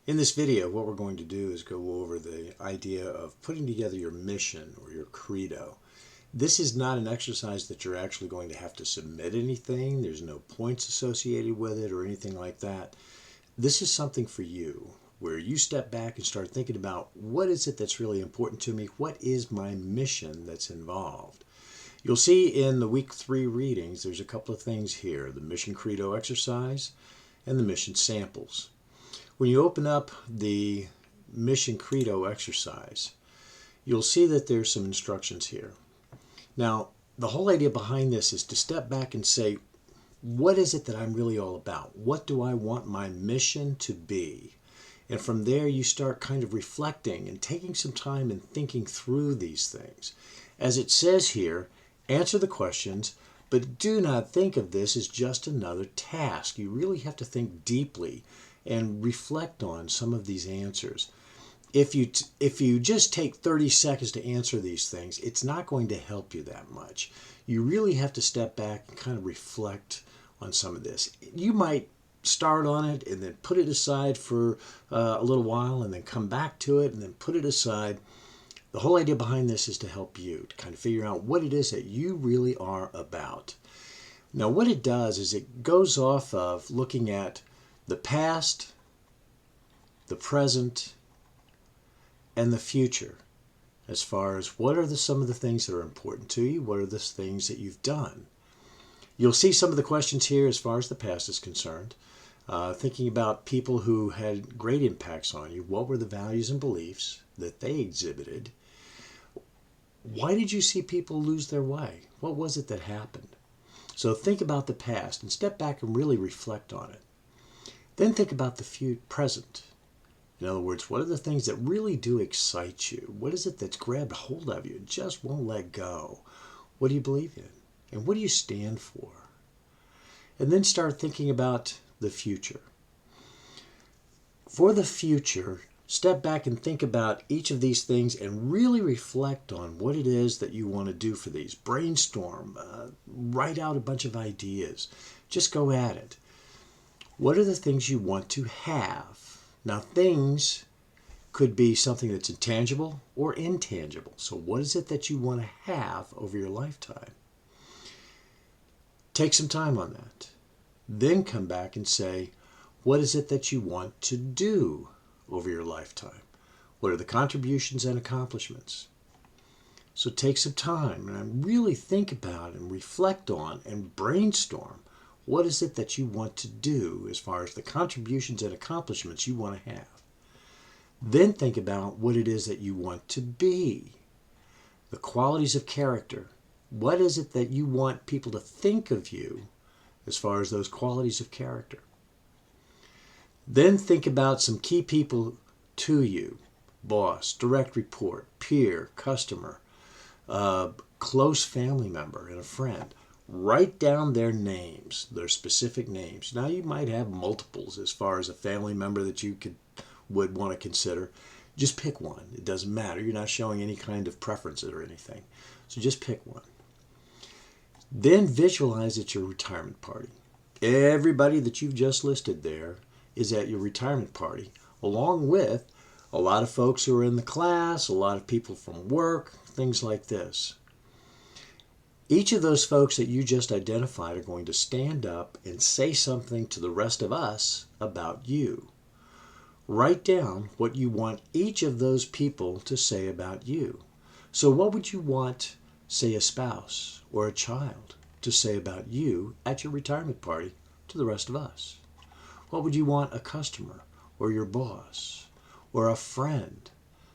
In this video, what we're going to do is go over the idea of putting together your mission or your credo. This is not an exercise that you're actually going to have to submit anything. There's no points associated with it or anything like that. This is something for you where you step back and start thinking about what is it that's really important to me? What is my mission that's involved? You'll see in the week 3 readings, there's a couple of things here, the mission credo exercise and the mission samples. When you open up the mission credo exercise, you'll see that there's some instructions here. Now, the whole idea behind this is to step back and say, what is it that I'm really all about? What do I want my mission to be? And from there, you start kind of reflecting and taking some time and thinking through these things. As it says here, answer the questions, but do not think of this as just another task. You really have to think deeply and reflect on some of these answers. If you just take 30 seconds to answer these things, it's not going to help you that much. You really have to step back and kind of reflect on some of this. You might start on it and then put it aside for a little while and then come back to it and then put it aside. The whole idea behind this is to help you to kind of figure out what it is that you really are about. Now, what it does is it goes off of looking at the past, the present, and the future, as far as what are some of the things that are important to you, what are the things that you've done. You'll see some of the questions here as far as the past is concerned, thinking about people who had great impacts on you. What were the values and beliefs that they exhibited? Why did you see people lose their way? What was it that happened? So think about the past and step back and really reflect on it. Then think about the present. In other words, what are the things that really do excite you? What is it that's grabbed hold of you and just won't let go? What do you believe in? And what do you stand for? And then start thinking about the future. For the future, step back and think about each of these things and really reflect on what it is that you want to do for these. Brainstorm, write out a bunch of ideas. Just go at it. What are the things you want to have? Now, things could be something that's intangible or intangible. So what is it that you want to have over your lifetime? Take some time on that. Then come back and say, what is it that you want to do over your lifetime? What are the contributions and accomplishments? So take some time and really think about and reflect on and brainstorm. What is it that you want to do as far as the contributions and accomplishments you want to have? Then think about what it is that you want to be. The qualities of character. What is it that you want people to think of you as far as those qualities of character? Then think about some key people to you. Boss, direct report, peer, customer, close family member, and a friend. Write down their names, their specific names. Now, you might have multiples as far as a family member that you would want to consider. Just pick one. It doesn't matter. You're not showing any kind of preferences or anything. So just pick one. Then visualize at your retirement party. Everybody that you've just listed there is at your retirement party, along with a lot of folks who are in the class, a lot of people from work, things like this. Each of those folks that you just identified are going to stand up and say something to the rest of us about you. Write down what you want each of those people to say about you. So what would you want, say, a spouse or a child to say about you at your retirement party to the rest of us? What would you want a customer or your boss or a friend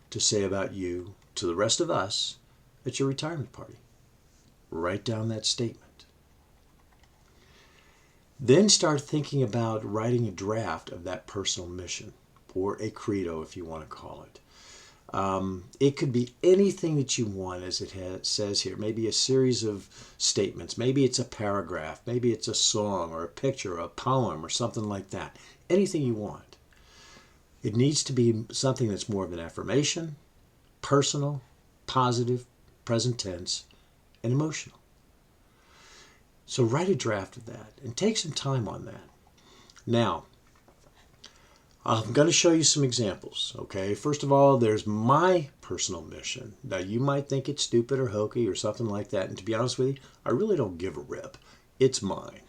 to say about you to the rest of us at your retirement party? Write down that statement. Then start thinking about writing a draft of that personal mission, or a credo if you want to call it. It could be anything that you want, as it says here. Maybe a series of statements. Maybe it's a paragraph. Maybe it's a song or a picture or a poem or something like that. Anything you want. It needs to be something that's more of an affirmation, personal, positive, present tense, and emotional. So write a draft of that and take some time on that. Now, I'm going to show you some examples, okay? First of all, there's my personal mission. Now, you might think it's stupid or hokey or something like that, and to be honest with you, I really don't give a rip. It's mine.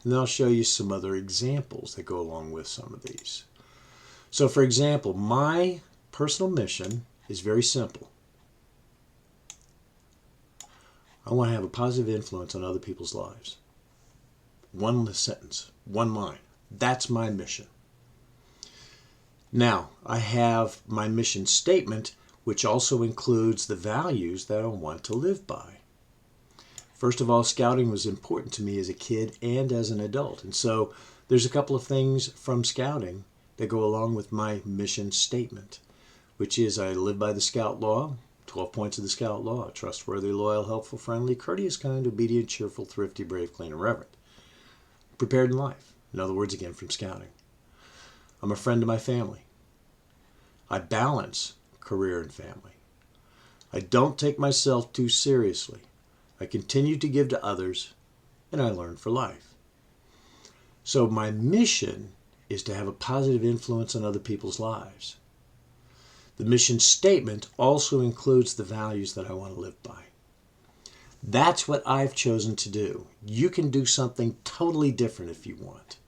And then I'll show you some other examples that go along with some of these. So, for example, my personal mission is very simple. I want to have a positive influence on other people's lives. One sentence, one line. That's my mission. Now, I have my mission statement, which also includes the values that I want to live by. First of all, scouting was important to me as a kid and as an adult. And so there's a couple of things from scouting that go along with my mission statement, which is I live by the Scout Law, 12 points of the Scout Law: trustworthy, loyal, helpful, friendly, courteous, kind, obedient, cheerful, thrifty, brave, clean, and reverent. Prepared in life. In other words, again, from scouting. I'm a friend to my family. I balance career and family. I don't take myself too seriously. I continue to give to others, and I learn for life. So my mission is to have a positive influence on other people's lives. The mission statement also includes the values that I want to live by. That's what I've chosen to do. You can do something totally different if you want.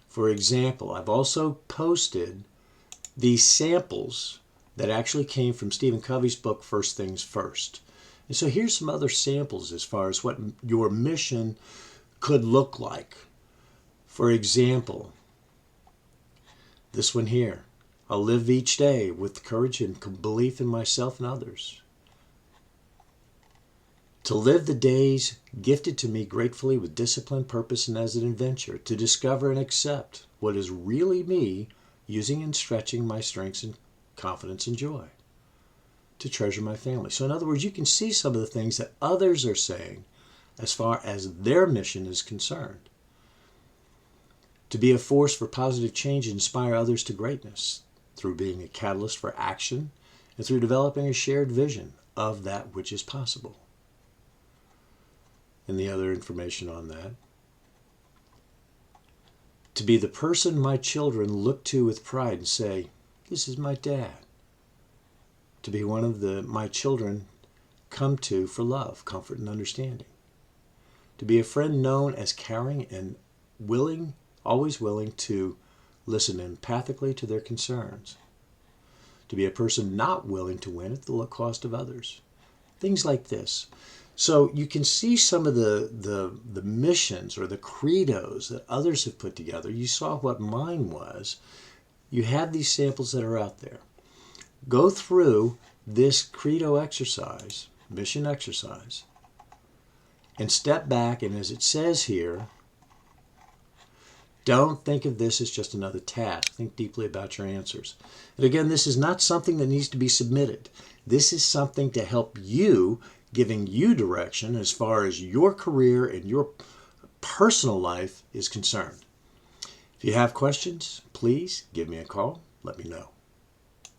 For example, I've also posted these samples that actually came from Stephen Covey's book, First Things First. And so here's some other samples as far as what your mission could look like. For example, this one here. I'll live each day with courage and belief in myself and others. To live the days gifted to me gratefully with discipline, purpose, and as an adventure. To discover and accept what is really me, using and stretching my strengths and confidence and joy. To treasure my family. So in other words, you can see some of the things that others are saying as far as their mission is concerned. To be a force for positive change and inspire others to greatness through being a catalyst for action and through developing a shared vision of that which is possible. And the other information on that. To be the person my children look to with pride and say, this is my dad. To be one of my children come to for love, comfort, and understanding. To be a friend known as caring and willing, always willing to listen empathically to their concerns. To be a person not willing to win at the cost of others. Things like this. So you can see some of the missions or the credos that others have put together. You saw what mine was. You have these samples that are out there. Go through this credo exercise, mission exercise, and step back, and as it says here, don't think of this as just another task. Think deeply about your answers. And again, this is not something that needs to be submitted. This is something to help you, giving you direction as far as your career and your personal life is concerned. If you have questions, please give me a call. Let me know.